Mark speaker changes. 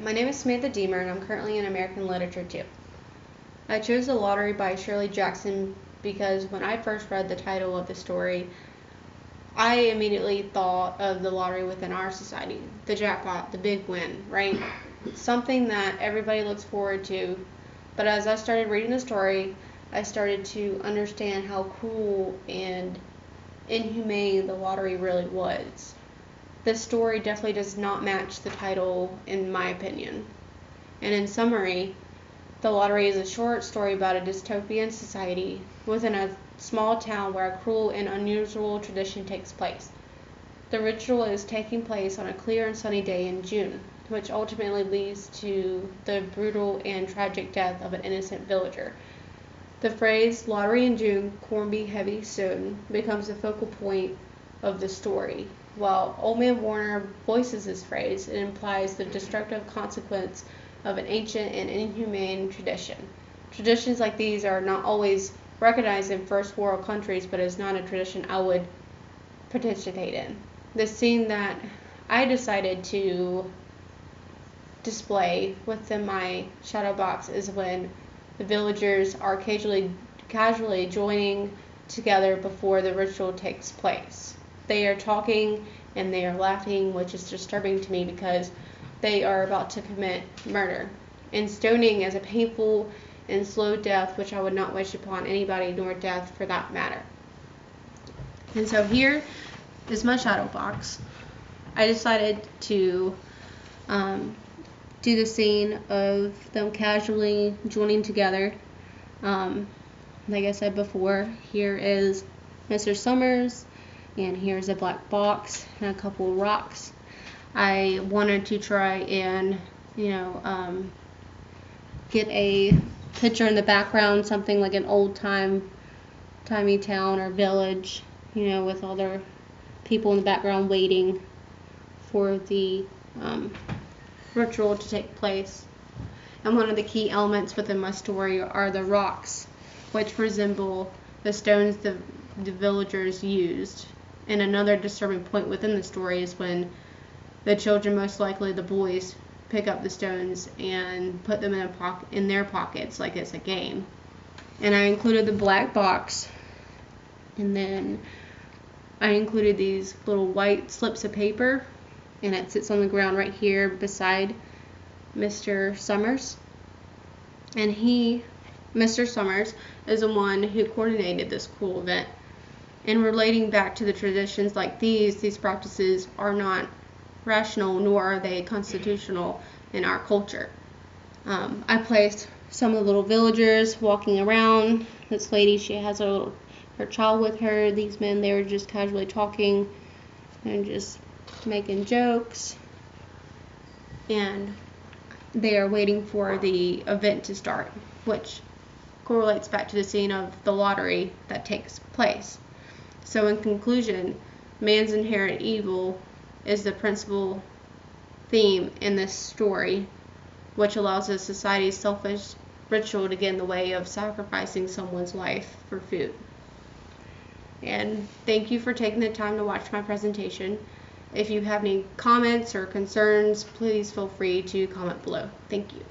Speaker 1: my name is Samantha Demer, and I'm currently in American Literature 2. I chose The Lottery by Shirley Jackson because when I first read the title of the story, I immediately thought of the lottery within our society, the jackpot, the big win, right? Something that everybody looks forward to. But as I started reading the story, I started to understand how cruel and inhumane the lottery really was. This story definitely does not match the title, in my opinion. And in summary, The Lottery is a short story about a dystopian society within a small town where a cruel and unusual tradition takes place. The ritual is taking place on a clear and sunny day in June, which ultimately leads to the brutal and tragic death of an innocent villager. The phrase "lottery in June, corn be heavy soon" becomes the focal point of the story. While Old Man Warner voices this phrase, it implies the destructive consequence of an ancient and inhumane tradition. Traditions like these are not always recognized in first world countries, but is not a tradition I would participate in. The scene that I decided to display within my shadow box is when the villagers are casually joining together before the ritual takes place. They are talking and they are laughing, which is disturbing to me because they are about to commit murder. And stoning is a painful and slow death, which I would not wish upon anybody, nor death for that matter. And so here is my shadow box. I decided to do the scene of them casually joining together. Like I said before, here is Mr. Summers, and here's a black box and a couple of rocks. I wanted to try and, get a picture in the background, something like an timey town or village, with all their people in the background waiting for the ritual to take place. And one of the key elements within my story are the rocks, which resemble the stones the villagers used. And another disturbing point within the story is when the children, most likely the boys, pick up the stones and put them in their pockets like it's a game. And I included the black box, and then I included these little white slips of paper, and it sits on the ground right here beside Mr. Summers. And Mr. Summers, is the one who coordinated this cruel event. And relating back to the traditions like these practices are not rational, nor are they constitutional in our culture. I placed some of the little villagers walking around. This lady, she has her child with her. These men, they were just casually talking and just making jokes. And they are waiting for the event to start, which correlates back to the scene of the lottery that takes place. So in conclusion, man's inherent evil is the principal theme in this story, which allows a society's selfish ritual to get in the way of sacrificing someone's life for food. And thank you for taking the time to watch my presentation. If you have any comments or concerns, please feel free to comment below. Thank you.